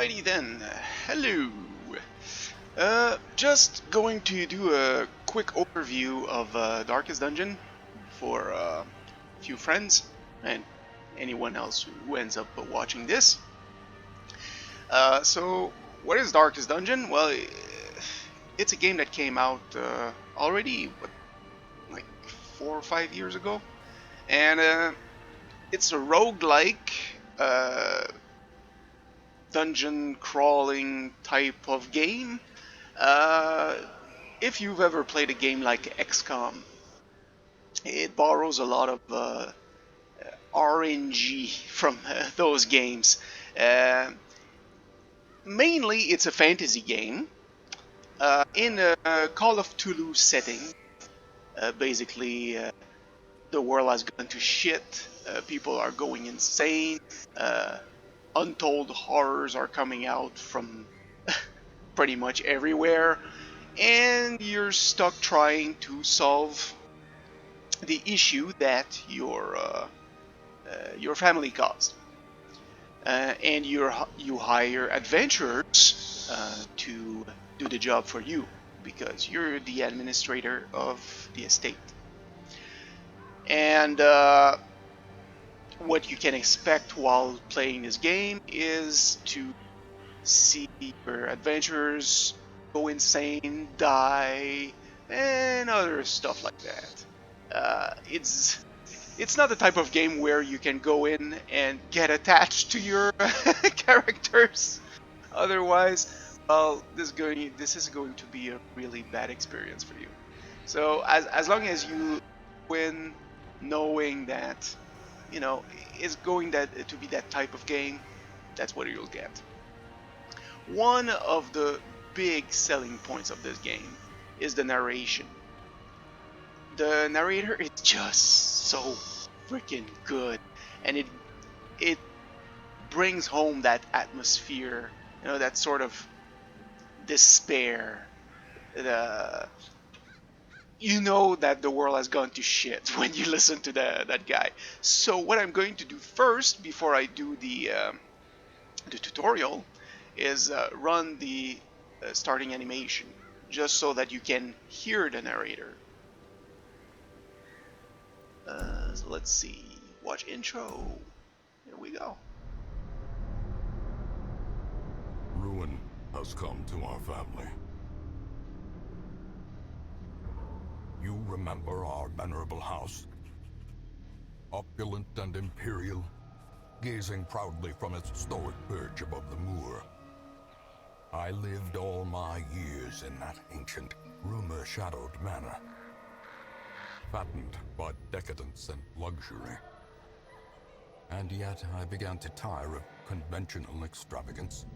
Alrighty then, hello. Just going to do a quick overview of Darkest Dungeon for a few friends and anyone else who ends up watching this. So, what is Darkest Dungeon? Well, it's a game that came out already, like 4 or 5 years ago, and it's a roguelike dungeon crawling type of game. Uh, if you've ever played a game like XCOM, it borrows a lot of RNG from those games. Uh, Mainly, it's a fantasy game in a Call of Cthulhu setting. Basically, the world has gone to shit. People are going insane. Uh, Untold horrors are coming out from pretty much everywhere, and you're stuck trying to solve the issue that your family caused. And you hire adventurers to do the job for you because you're the administrator of the estate. And what you can expect while playing this game is to see your adventurers go insane, die, and other stuff like that. It's not the type of game where you can go in and get attached to your characters. Otherwise, well, this is going to be a really bad experience for you. So as long as you win, knowing that it's going to be that type of game, that's what you'll get. One of the big selling points of this game is the narration. The narrator is just so freaking good, and it brings home that atmosphere, that sort of despair. The that the world has gone to shit when you listen to that guy. So what I'm going to do first, before I do the tutorial, is run the starting animation, just so that you can hear the narrator. So let's see. Watch intro. Here we go. Ruin has come to our family. You remember our venerable house? Opulent and imperial, gazing proudly from its stoic perch above the moor. I lived all my years in that ancient, rumor-shadowed manor, fattened by decadence and luxury. And yet I began to tire of conventional extravagance.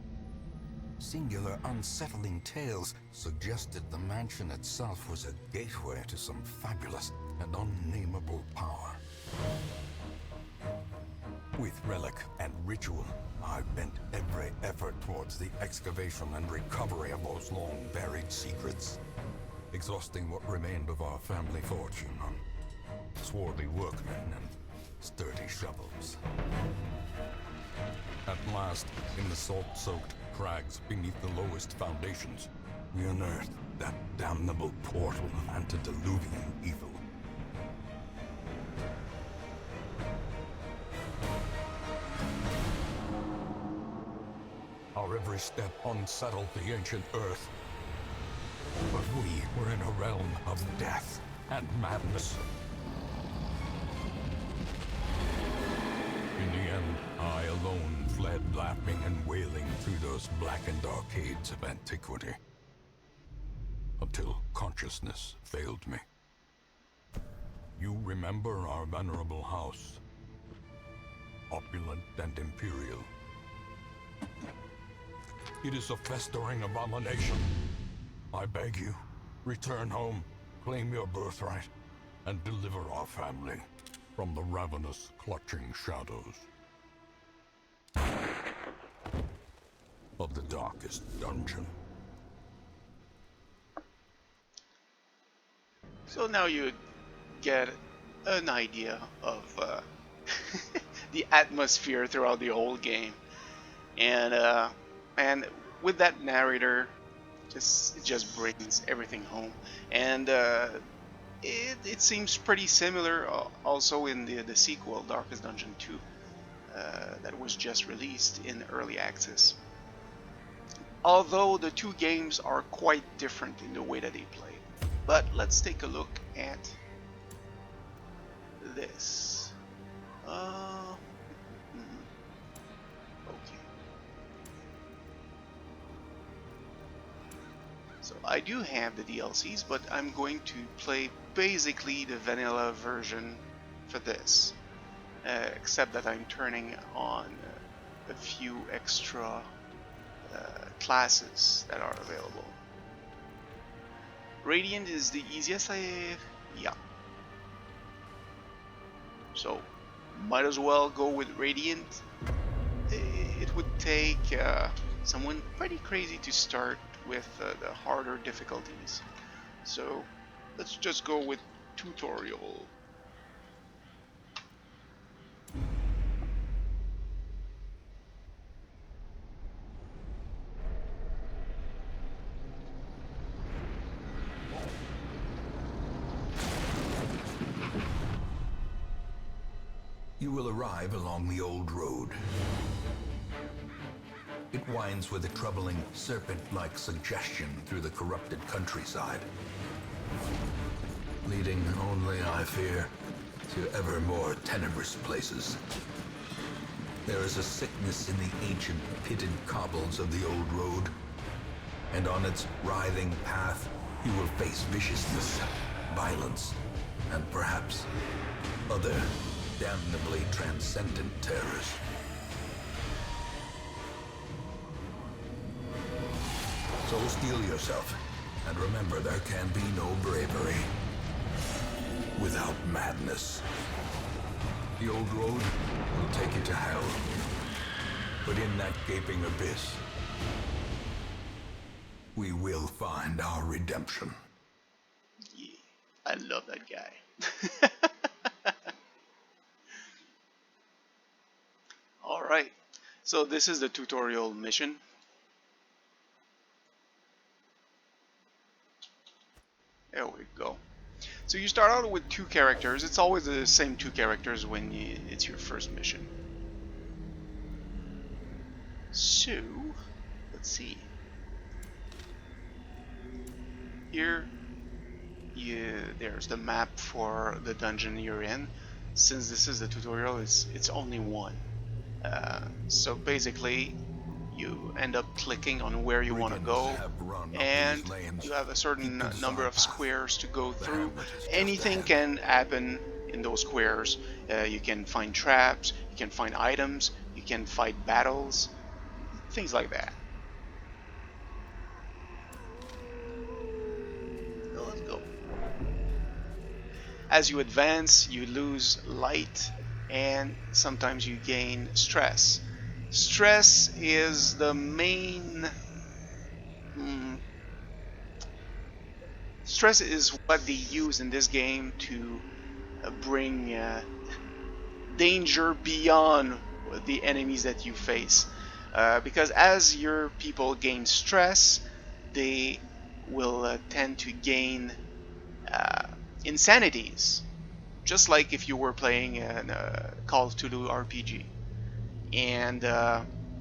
Singular, unsettling tales suggested the mansion itself was a gateway to some fabulous and unnameable power. With relic and ritual, I bent every effort towards the excavation and recovery of those long-buried secrets, exhausting what remained of our family fortune on swarthy workmen and sturdy shovels. At last, in the salt-soaked crags beneath the lowest foundations, we unearthed that damnable portal of antediluvian evil. Our every step unsettled the ancient earth, but we were in a realm of death and madness. In the end, I alone fled laughing and wailing through those blackened arcades of antiquity, until consciousness failed me. You remember our venerable house, opulent and imperial. It is a festering abomination. I beg you, return home, claim your birthright, and deliver our family from the ravenous, clutching shadows of the darkest dungeon. So now you get an idea of the atmosphere throughout the whole game. And And with that narrator, it just brings everything home. And it seems pretty similar also in the sequel, Darkest Dungeon 2, that was just released in early access. Although the two games are quite different in the way that they play. But let's take a look at this. Okay. So I do have the DLCs, but I'm going to play basically the vanilla version for this, except that I'm turning on a few extra classes that are available. Radiant is the easiest, yeah. So might as well go with Radiant. It would take someone pretty crazy to start with the harder difficulties. So let's just go with tutorial. You will arrive along the old road. It winds with a troubling serpent-like suggestion through the corrupted countryside, leading only, I fear, to ever more tenebrous places. There is a sickness in the ancient pitted cobbles of the old road, and on its writhing path you will face viciousness, violence, and perhaps other damnably transcendent terrors. So steel yourself, and remember there can be no bravery without madness. The old road will take you to hell, but in that gaping abyss, we will find our redemption. Yeah, I love that guy. Alright, so this is the tutorial mission. There we go. So you start out with two characters. It's always the same two characters when it's your first mission. So, let's see. Here, there's the map for the dungeon you're in. Since this is the tutorial, it's only one. So basically, you end up clicking on where you want to go, and you have a certain number of squares to go through. Anything can happen in those squares. You can find traps, you can find items, you can fight battles, things like that. So let's go. As you advance, you lose light, and sometimes you gain stress. Stress is the main... Stress is what they use in this game to bring danger beyond the enemies that you face. Because as your people gain stress, they will tend to gain insanities. Just like if you were playing a Call of Cthulhu RPG. And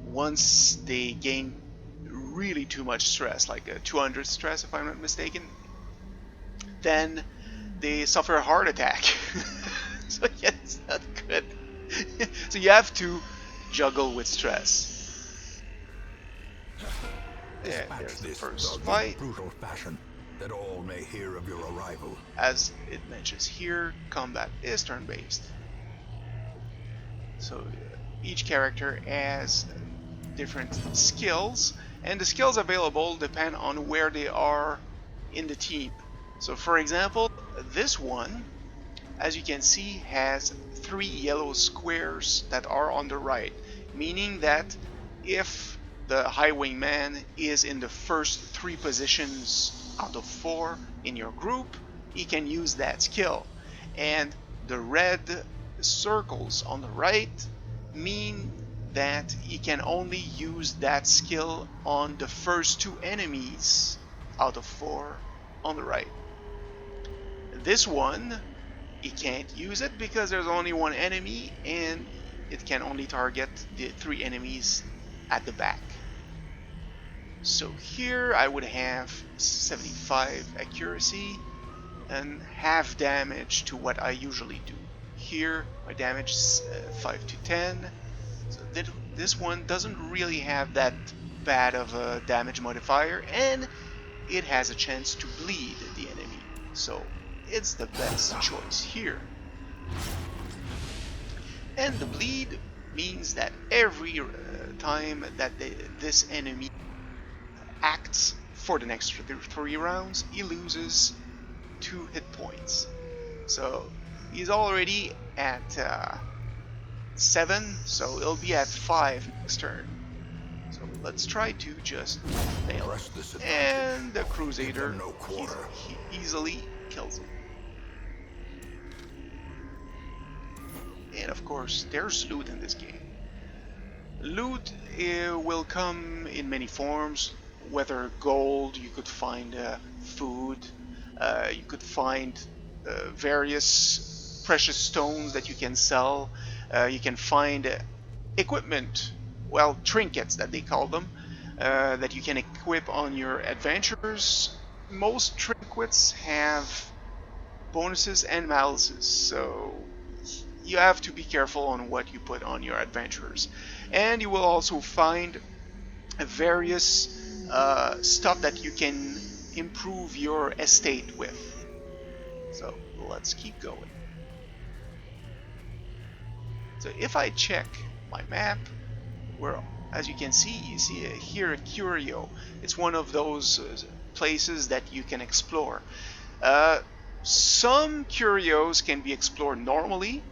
once they gain really too much stress, like a 200 stress if I'm not mistaken, then they suffer a heart attack. So yeah, it's not good. So you have to juggle with stress. Yeah, there's the first fight. Brutal fashion, that all may hear of your arrival. As it mentions here, combat is turn-based. So each character has different skills, and the skills available depend on where they are in the team. So for example, this one, as you can see, has 3 yellow squares that are on the right, meaning that if the highwayman is in the first 3 positions out of 4 in your group, he can use that skill. And the red circles on the right mean that he can only use that skill on the first 2 enemies out of 4 on the right. This one, he can't use it because there's only 1 enemy and it can only target the 3 enemies at the back. So here I would have 75 accuracy and half damage to what I usually do. Here my damage is 5 to 10. So this one doesn't really have that bad of a damage modifier, and it has a chance to bleed the enemy. So it's the best choice here. And the bleed means that every time that this enemy acts for the next 3 rounds, he loses 2 hit points. So he's already at 7, so he'll be at 5 next turn. So let's try to just nail it. And the Crusader he easily kills him. And of course, there's loot in this game. Loot will come in many forms, whether gold, you could find food, you could find various precious stones that you can sell, you can find equipment, well, trinkets that they call them, that you can equip on your adventures. Most trinkets have bonuses and malices, so you have to be careful on what you put on your adventures. And you will also find various stuff that you can improve your estate with. So let's keep going. So if I check my map, where as you can see, you see here a curio. It's one of those places that you can explore. Some curios can be explored normally.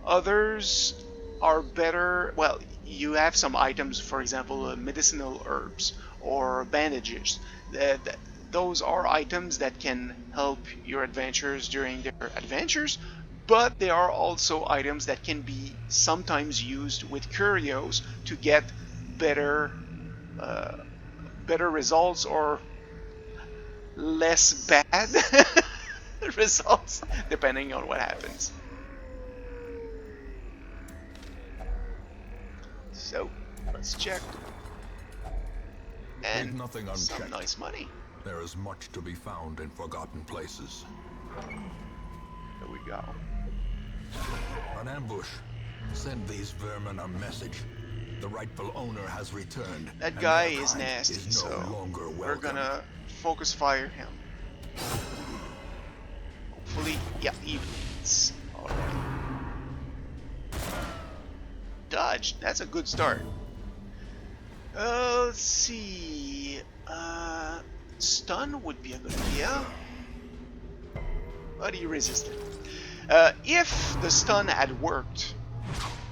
Others are better, well, you have some items, for example, medicinal herbs or bandages. Those are items that can help your adventurers during their adventures, but they are also items that can be sometimes used with curios to get better results or less bad results, depending on what happens. So let's check. And nothing some unchecked. nice money. There is much to be found in forgotten places. There we go. An ambush. Send these vermin a message. The rightful owner has returned. That guy is nasty, so we're gonna focus fire him. Hopefully, yeah, he bleeds. Alright. Dodge, that's a good start. Let's see. Stun would be a good idea. But he resisted. If the stun had worked,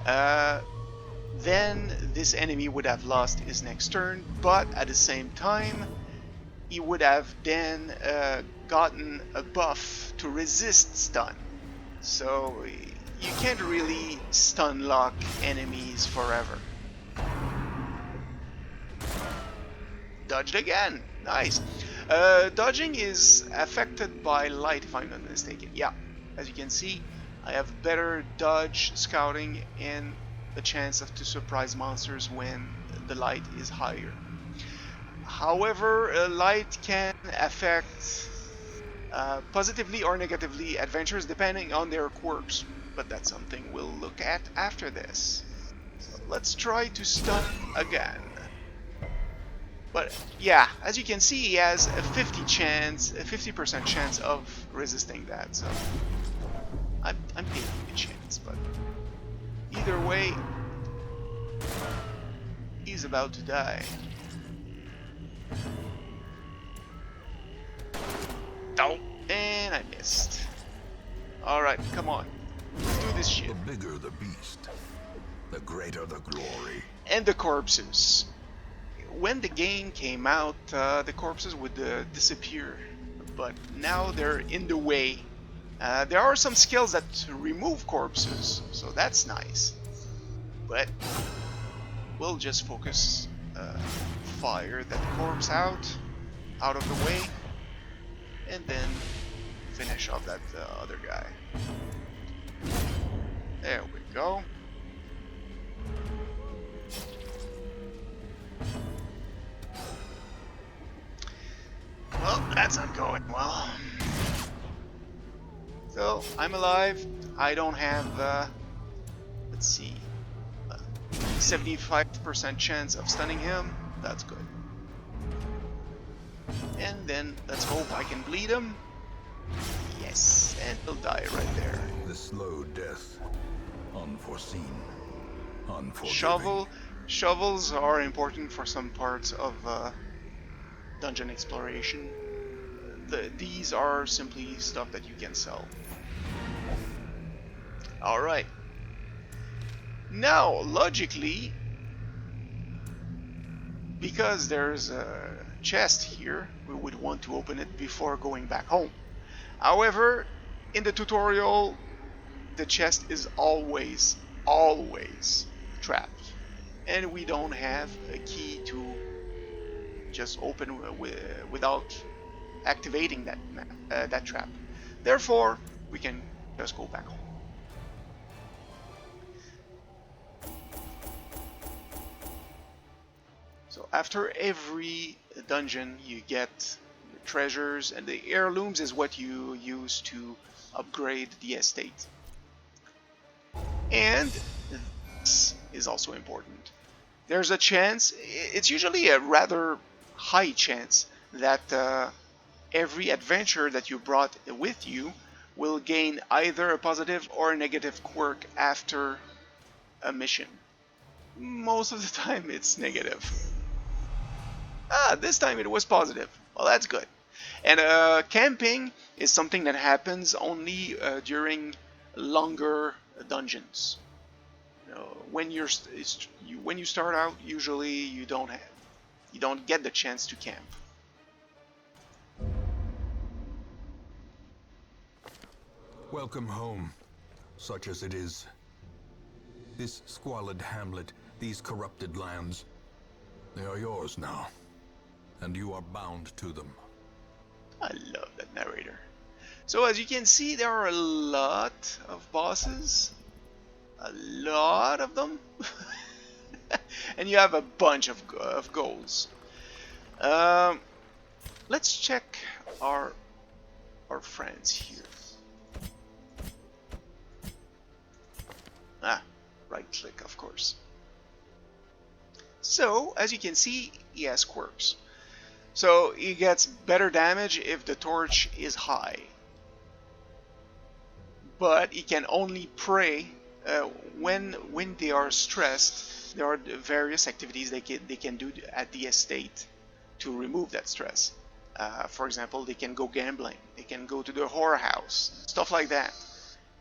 then this enemy would have lost his next turn, but at the same time, he would have then gotten a buff to resist stun. So you can't really stun lock enemies forever. Dodged again. Nice. Dodging is affected by light, if I'm not mistaken. Yeah, as you can see, I have better dodge, scouting, and a chance to surprise monsters when the light is higher. However, light can affect positively or negatively adventurers depending on their quirks, but that's something we'll look at after this. So let's try to stun again. But yeah, as you can see, he has a 50% chance of resisting that. So I'm taking a chance, but either way, he's about to die. Oh, and I missed. All right, come on, let's do this shit. The bigger the beast, the greater the glory. And the corpses. When the game came out, the corpses would disappear, but now they're in the way. There are some skills that remove corpses, so that's nice. But we'll just focus fire that corpse out of the way, and then finish off that other guy. There we go. Well, that's not going well. So, I'm alive. I don't have, let's see, 75% chance of stunning him. That's good. And then, let's hope I can bleed him. Yes, and he'll die right there. The slow death. Unforeseen. Unforgiving. Shovels are important for some parts of dungeon exploration. These are simply stuff that you can sell. Alright. Now, logically, because there's a chest here, we would want to open it before going back home. However, in the tutorial, the chest is always trapped. And we don't have a key to just open without activating that trap. Therefore, we can just go back home. So after every dungeon, you get treasures, and the heirlooms is what you use to upgrade the estate. And this is also important. There's a chance, it's usually a rather high chance, that every adventure that you brought with you will gain either a positive or a negative quirk after a mission. Most of the time it's negative. This time it was positive. Well, that's good. And camping is something that happens only during longer dungeons. You know, when you start out, usually you don't get the chance to camp. Welcome home, such as it is. This squalid hamlet, these corrupted lands, they are yours now, and you are bound to them. I love that narrator. So as you can see, there are a lot of bosses. A lot of them. And you have a bunch of goals. Let's check our friends here. Right click, of course. So, as you can see, he has quirks. So, he gets better damage if the torch is high. But he can only pray when they are stressed. There are various activities they can do at the estate to remove that stress. For example, they can go gambling, they can go to the horror house, stuff like that.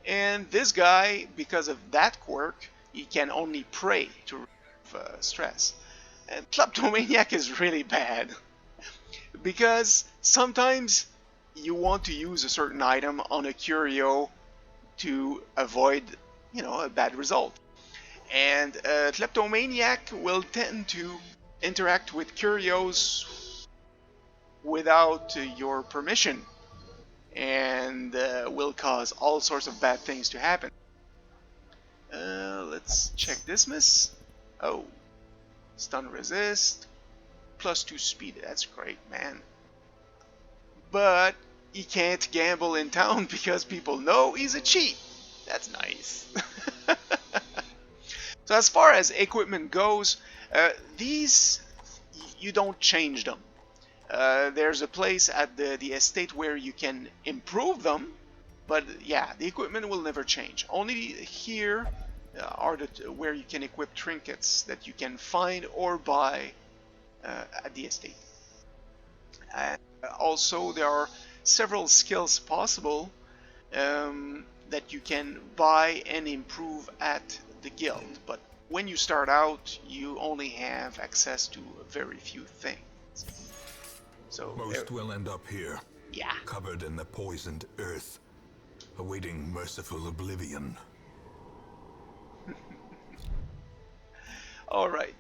And this guy, because of that quirk, he can only pray to remove stress. And kleptomaniac is really bad, because sometimes you want to use a certain item on a curio to avoid, a bad result. And kleptomaniac will tend to interact with curios without your permission, and will cause all sorts of bad things to happen. Let's check dismiss. Oh, stun resist, +2 speed. That's great, man. But he can't gamble in town because people know he's a cheat. That's nice. So as far as equipment goes, these, you don't change them. There's a place at the estate where you can improve them, but yeah, the equipment will never change. Only here are where you can equip trinkets that you can find or buy at the estate. Also, there are several skills possible that you can buy and improve at the guild, but when you start out, you only have access to very few things. So most will end up here, yeah, covered in the poisoned earth, awaiting merciful oblivion. All right.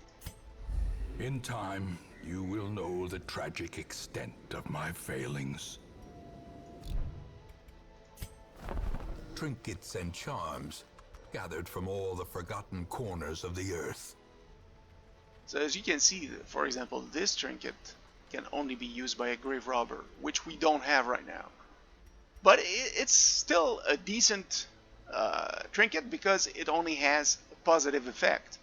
In time, you will know the tragic extent of my failings. Trinkets and charms gathered from all the forgotten corners of the earth. So as you can see, for example, this trinket can only be used by a grave robber, which we don't have right now. But it's still a decent trinket because it only has a positive effect.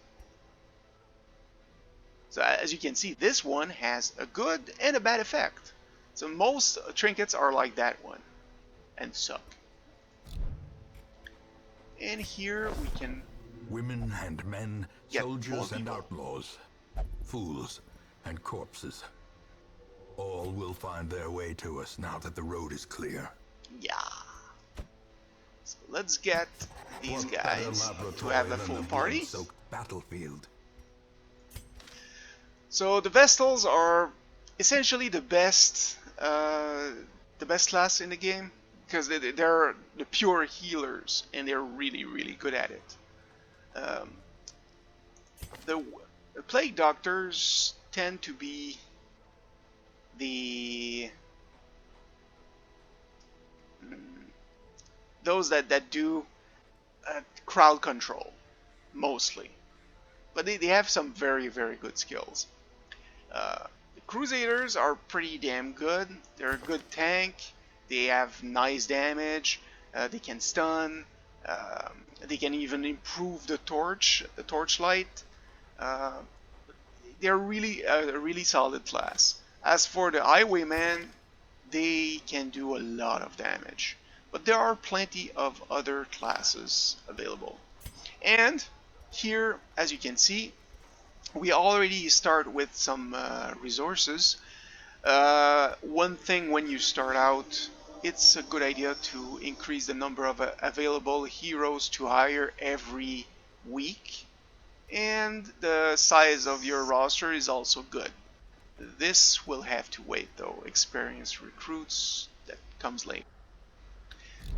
So as you can see, this one has a good and a bad effect. So most trinkets are like that one and suck. And here we can Women and men, get more soldiers and people. outlaws, fools and corpses. All will find their way to us now that the road is clear. Yeah. So let's get these What better guys to laboratory have a than full the party. blood-soaked battlefield? So the Vestals are essentially the best class in the game because they're the pure healers and they're really really good at it. Um, the Plague Doctors tend to be the those that do crowd control mostly, but they have some very very good skills. The Crusaders are pretty damn good. They're a good tank. They have nice damage. They can stun. They can even improve the torchlight. Uh, they're really a really solid class. As for the Highwayman, they can do a lot of damage, but there are plenty of other classes available. And here, as you can see, we already start with some resources. One thing when you start out, it's a good idea to increase the number of available heroes to hire every week, and the size of your roster is also good. This will have to wait though, experienced recruits, that comes later.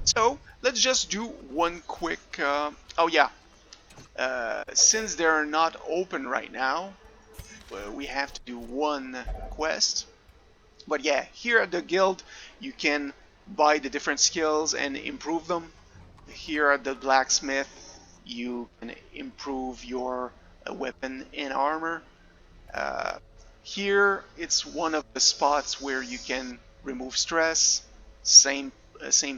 So let's just do one quick, oh yeah, since they're not open right now, we have to do one quest. But yeah, here at the guild you can buy the different skills and improve them. Here at the blacksmith you can improve your weapon and armor. Uh, Here it's one of the spots where you can remove stress. Same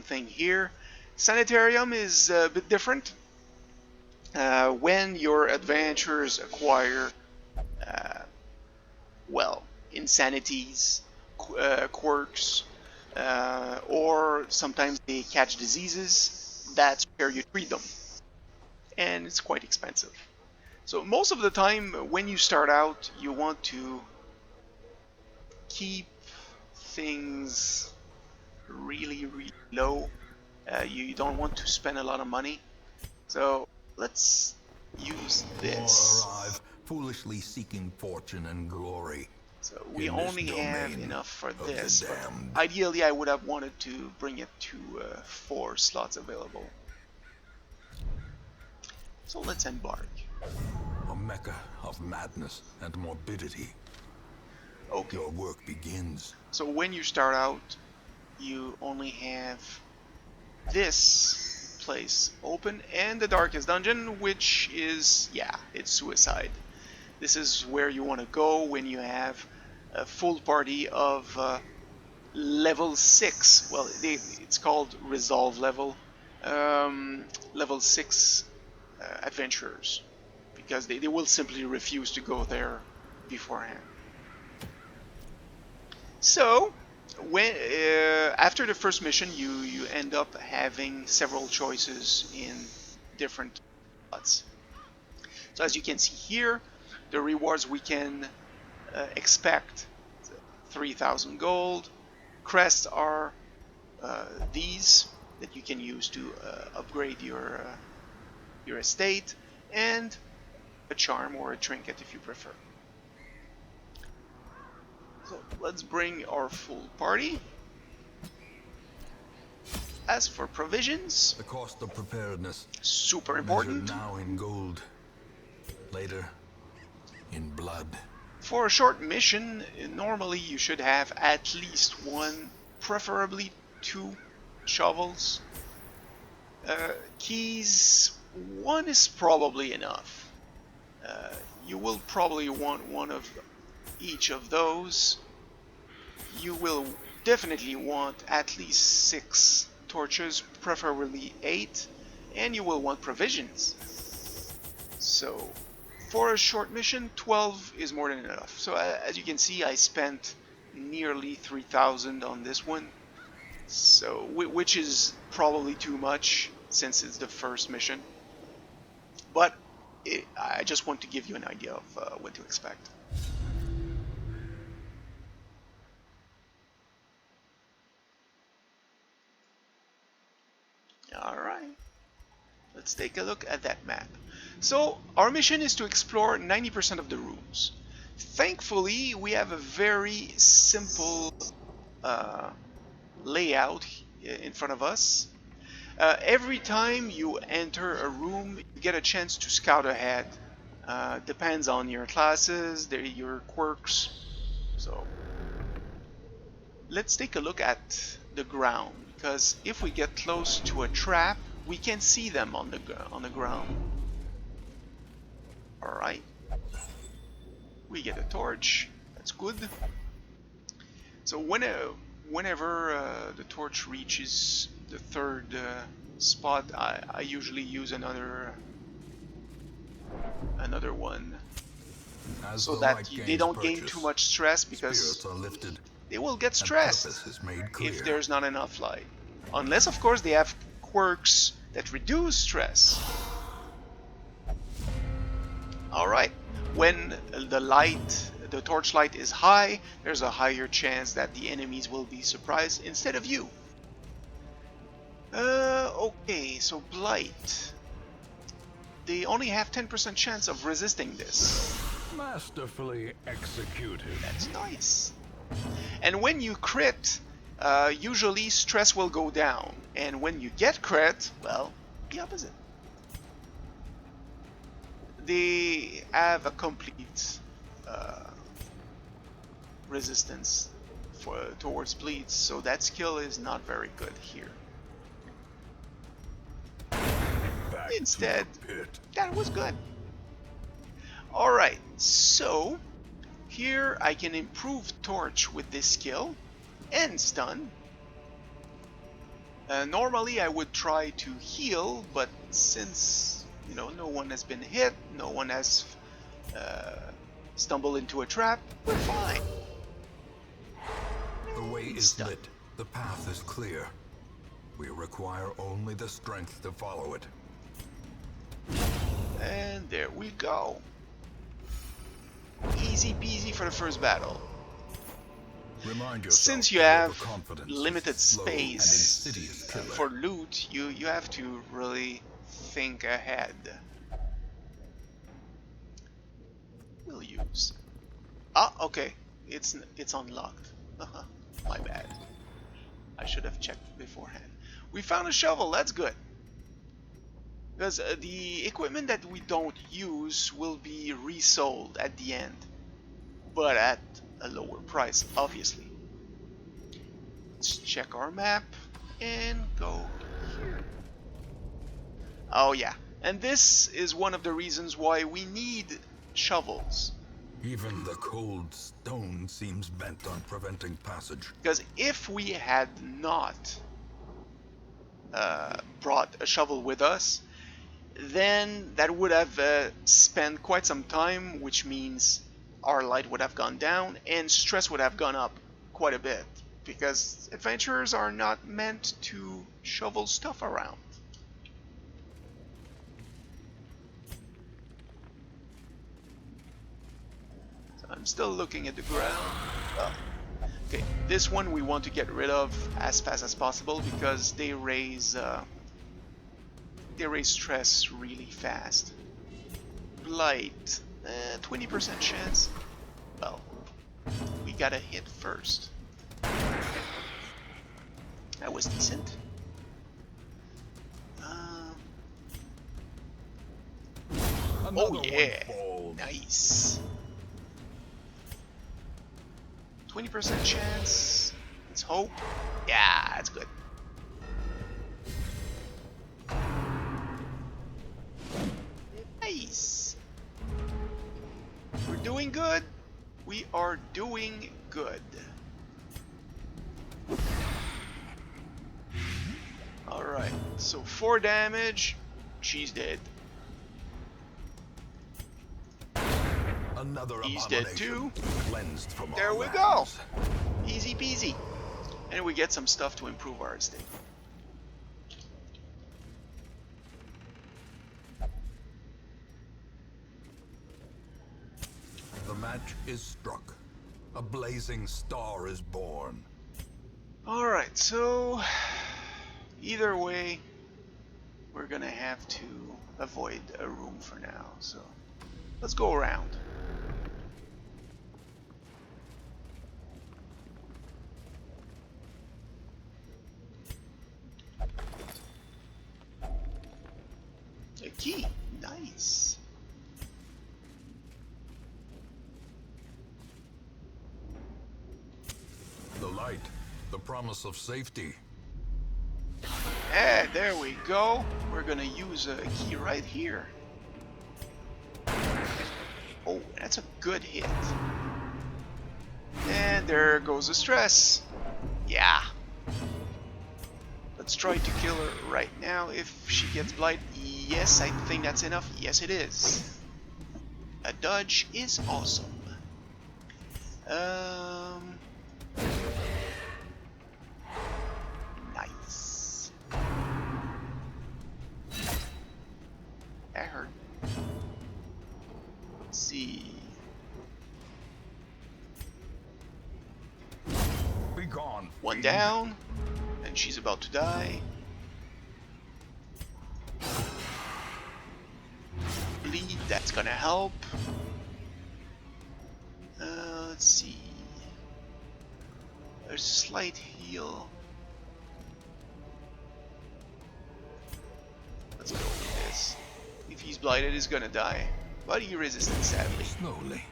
thing here. Sanitarium is a bit different. When your adventurers acquire uh, well, insanities, quirks, or sometimes they catch diseases, that's where you treat them. And it's quite expensive. So most of the time when you start out, you want to keep things really, really low. You don't want to spend a lot of money. So let's use this. More arrive, foolishly seeking fortune and glory. So we in this only have domain enough for of the this, but damned. ideally I would have wanted to bring it to 4 slots available. So let's embark. A mecca of madness and morbidity. Okay, Your work begins. so when you start out, you only have this place open and the darkest dungeon, which is, yeah, it's suicide. This is where you want to go when you have a full party of level 6. Well, it's called resolve level. Level 6 adventurers, because they will simply refuse to go there beforehand. So when after the first mission, you end up having several choices in different spots. So as you can see here, the rewards we can expect: 3,000 gold. Crests are these that you can use to upgrade your estate, and a charm or a trinket if you prefer. So let's bring our full party. As for provisions, The cost of preparedness, super measured important. now in gold, later in blood. For a short mission, normally you should have at least one, preferably two shovels. Keys, one is probably enough. You will probably want one of each of those. You will definitely want at least 6 torches, preferably 8, and you will want provisions. So for a short mission, 12 is more than enough. So as you can see, I spent nearly 3,000 on this one, so which is probably too much since it's the first mission. But I just want to give you an idea of what to expect. Alright, let's take a look at that map. So our mission is to explore 90% of the rooms. Thankfully, we have a very simple layout in front of us. Every time you enter a room, you get a chance to scout ahead. Depends on your classes, your quirks. So let's take a look at the ground, because if we get close to a trap, we can see them on the ground. All right, we get a torch. That's good. So whenever the torch reaches the third spot, I usually use another one, As so the that light they gains don't gain purchase, too much stress, because spirits are lifted they will get and stressed purpose is made clear. if there's not enough light. Unless, of course, they have quirks that reduce stress. Alright, when the torchlight is high, there's a higher chance that the enemies will be surprised instead of you. Okay, so Blight. They only have 10% chance of resisting this. Masterfully executed. That's nice. And when you crit, usually stress will go down. And when you get crit, well, the opposite. They have a complete resistance towards bleeds, so that skill is not very good here. Back Instead, to the pit. that was good. Alright, so here I can improve Torch with this skill and stun. Normally I would try to heal, but since no one has been hit, no one has stumbled into a trap, we're fine. The way is lit. The path is clear. We require only the strength to follow it. And there we go. Easy peasy for the first battle. Remind yourself Since you that have overconfidence limited is a slow and space insidious killer. for loot, you have to really think ahead. We'll use. Ah, okay. It's unlocked. My bad. I should have checked beforehand. We found a shovel. That's good. Because the equipment that we don't use will be resold at the end, but at a lower price, obviously. Let's check our map and go here. Oh yeah, and this is one of the reasons why we need shovels. Even the cold stone seems bent on preventing passage. Because if we had not brought a shovel with us, then that would have spent quite some time, which means our light would have gone down and stress would have gone up quite a bit, because adventurers are not meant to shovel stuff around. So I'm still looking at the ground. Okay, this one we want to get rid of as fast as possible because they raise stress really fast. Blight, 20% chance. Well, we gotta hit first. That was decent. Oh yeah, nice. 20% chance. Let's hope. Yeah, that's good. Nice. We're doing good. We are doing good. Alright, so 4 damage. She's dead. Another He's dead too. cleansed from There our we lands. go. Easy peasy. And we get some stuff to improve our estate. The match is struck. A blazing star is born. Alright, so either way, we're gonna have to avoid a room for now. So let's go around. A key. Nice. The light, the promise of safety. And there we go. We're gonna use a key right here. Oh, that's a good hit. And there goes the stress. Yeah. Let's try to kill her right now if she gets blight. Yes, I think that's enough. Yes, it is. A dodge is awesome. Nice. That hurt. Let's see. Be gone. One down, and she's about to die. Bleed, that's gonna help. Let's see. A slight heal. Let's go with this. If he's blighted, he's gonna die. But he resisted, sadly. Slowly,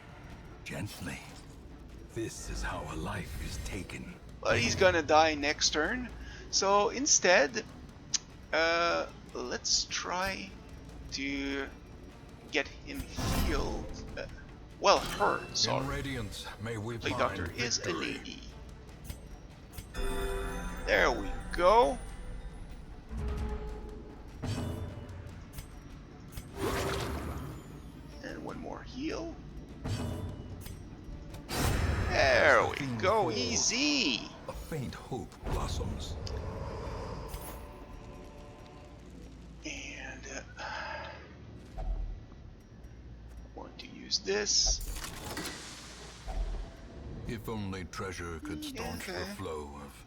gently. This is how a life is taken. But he's gonna die next turn. So instead, let's try to get him healed. Well, her, sorry. In Radiance, may we Plague find Doctor is a victory. lady. There we go. And one more heal. There we go, easy. A faint hope blossoms. And want to use this. If only treasure could staunch Okay. the flow of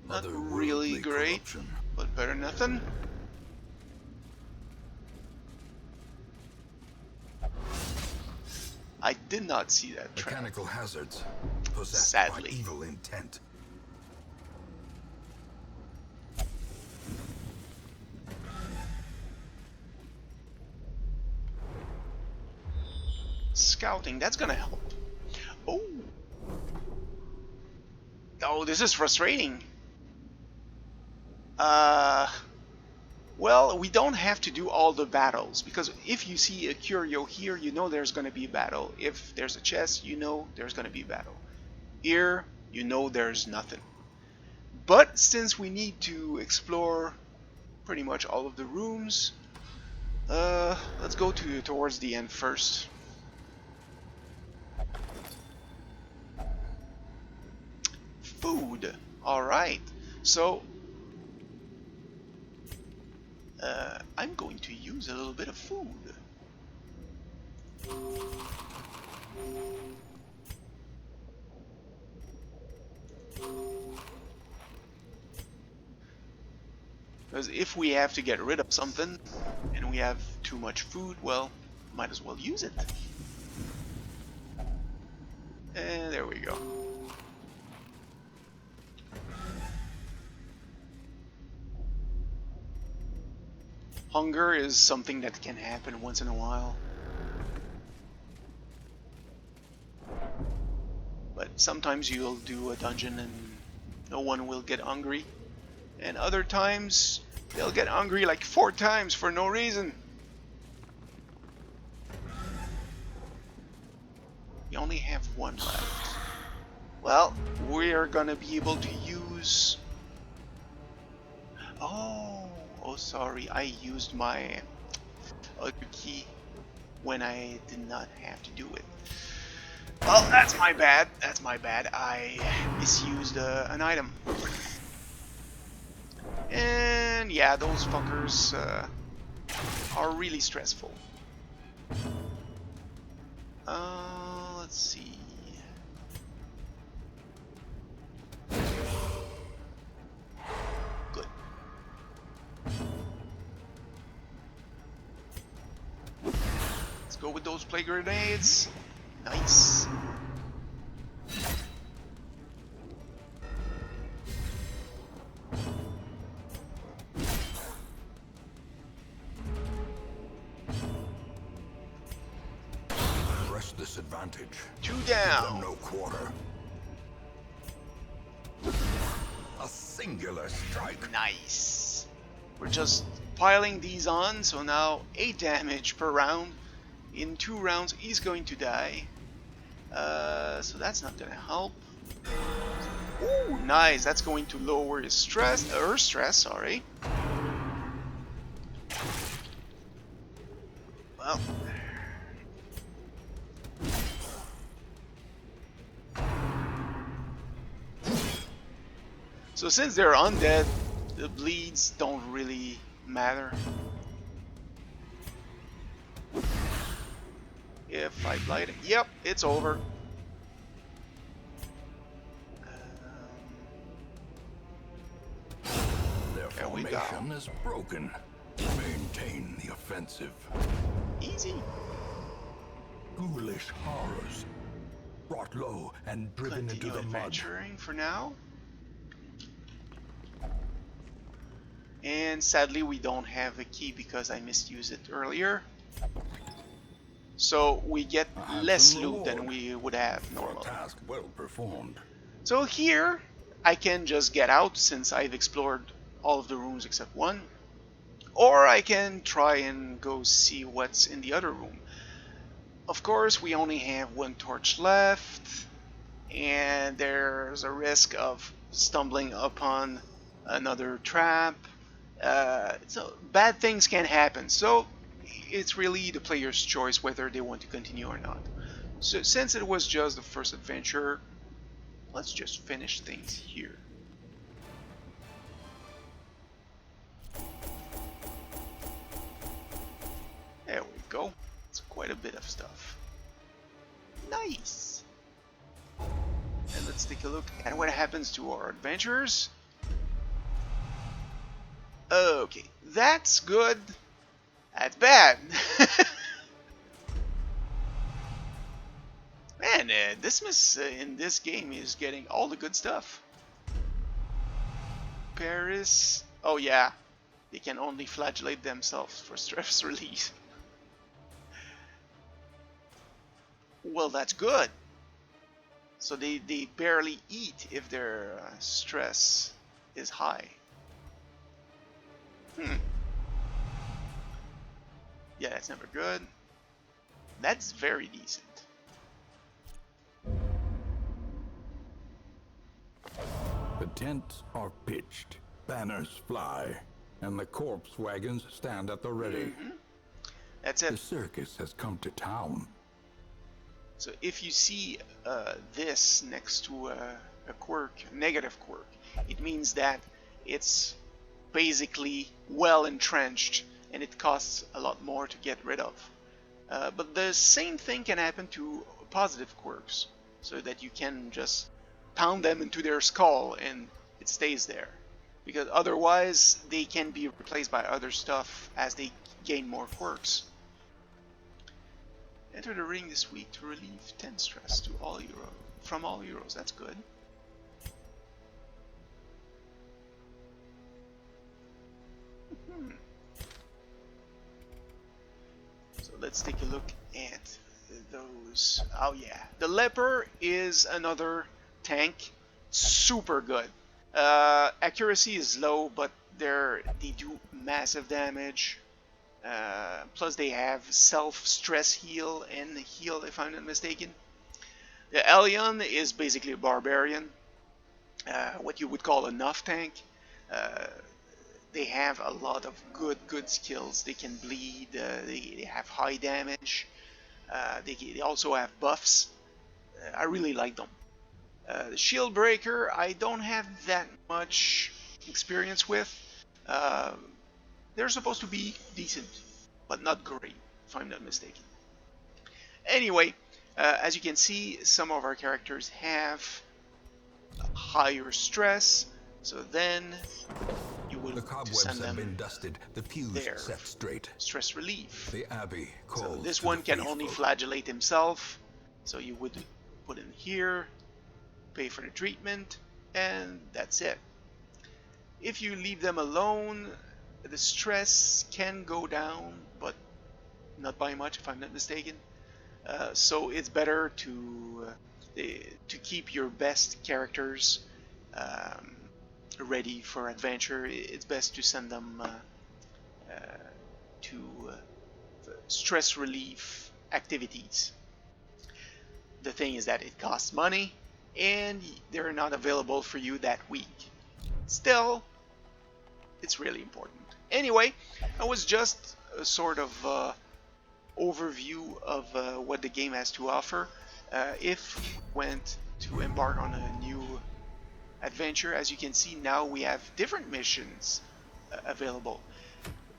Not otherworldly really great, corruption. but better than nothing. I did not see that trap. Mechanical hazards possessed Sadly. by evil intent. Scouting, that's gonna help. Oh. Oh, this is frustrating. Well, we don't have to do all the battles, because if you see a curio here, you know there's gonna be a battle. If there's a chest, you know there's gonna be a battle. Here, you know there's nothing. But since we need to explore pretty much all of the rooms, let's go towards the end first. Food. Alright. So, I'm going to use a little bit of food. Because if we have to get rid of something, and we have too much food, well, might as well use it. And there we go. Hunger is something that can happen once in a while. But Sometimes you'll do a dungeon and no one will get hungry, and other times they'll get hungry like 4 times for no reason. We only have 1 left. Well, we're gonna be able to use... Oh, sorry, I used my other key when I did not have to do it. Well, that's my bad. That's my bad. I misused an item. And yeah, those fuckers are really stressful. Let's see. Good. Let's go with those plague grenades. Nice. Press this advantage. 2 Give down. them no quarter. A singular strike. Nice. We're just piling these on, so now 8 damage per round. In 2 rounds, he's going to die. So that's not gonna help. Ooh, nice. That's going to lower his stress. Her stress, sorry. Well. So since they're undead, the bleeds don't really matter. If I blight it, yep, it's over. Their There we go. formation is broken. Maintain the offensive. Easy. Ghoulish horrors. Brought low and driven into Continue the mud. adventuring for now. And sadly we don't have a key because I misused it earlier. So we get less loot than we would have For a normally. task well performed. So here I can just get out since I've explored all of the rooms except one. Or I can try and go see what's in the other room. Of course, we only have 1 torch left, and there's a risk of stumbling upon another trap. So bad things can happen. So it's really the player's choice whether they want to continue or not. So since it was just the first adventure, let's just finish things here. There we go. It's quite a bit of stuff. Nice. And let's take a look at what happens to our adventurers. Okay, that's good. That's bad. Man, Dismas in this game is getting all the good stuff. Paris. Oh yeah, they can only flagellate themselves for stress relief. Well, that's good. So they barely eat if their stress is high. Yeah, that's never good. That's very decent. The tents are pitched, banners fly, and the corpse wagons stand at the ready. That's The it. circus has come to town. So if you see this next to a quirk, a negative quirk, it means that it's basically well entrenched and it costs a lot more to get rid of. But the same thing can happen to positive quirks, so that you can just pound them into their skull and it stays there. Because otherwise they can be replaced by other stuff as they gain more quirks. Enter the ring this week to relieve 10 stress to all from all heroes. That's good. So let's take a look at those. Oh yeah, the leper is another tank, super good. Accuracy is low, but they do massive damage. Plus they have self stress heal and heal, if I'm not mistaken. The Elion is basically a barbarian, what you would call a nuff tank. Uh, they have a lot of good skills. They can bleed. They have high damage. They also have buffs. I really like them. The Shield Breaker, I don't have that much experience with. Uh, they're supposed to be decent, but not great, if I'm not mistaken. Anyway, as you can see, some of our characters have higher stress, so then you will The want to cobwebs send have been them dusted, the fuse their set straight. stress relief. The Abbey So calls this to the one can only faithful. flagellate himself, so you would put in here, pay for the treatment, and that's it. If you leave them alone, the stress can go down, but not by much, if I'm not mistaken. So it's better to keep your best characters um, ready for adventure. It's best to send them uh, to stress relief activities. The thing is that it costs money, and they're not available for you that week. Still, it's really important. Anyway, that was just a sort of overview of what the game has to offer. If you went to embark on a new adventure, as you can see now we have different missions available.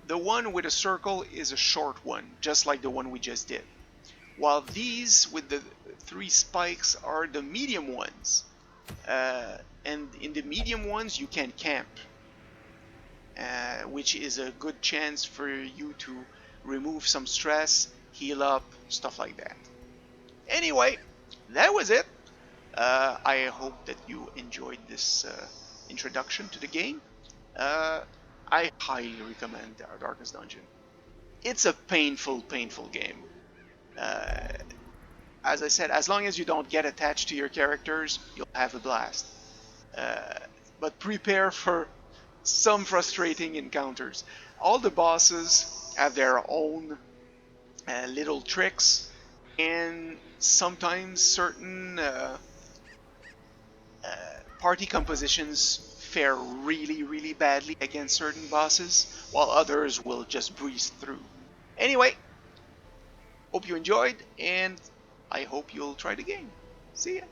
The one with a circle is a short one, just like the one we just did. While these with the three spikes are the medium ones. And in the medium ones you can camp, which is a good chance for you to remove some stress, heal up, stuff like that. Anyway, that was it. I hope that you enjoyed this introduction to the game. Uh, I highly recommend Darkest Dungeon. It's a painful game. Uh, as I said, as long as you don't get attached to your characters, you'll have a blast. Uh, but prepare for some frustrating encounters. All the bosses have their own little tricks, and sometimes certain party compositions fare really badly against certain bosses, while others will just breeze through. Anyway, hope you enjoyed, and I hope you'll try the game. See ya!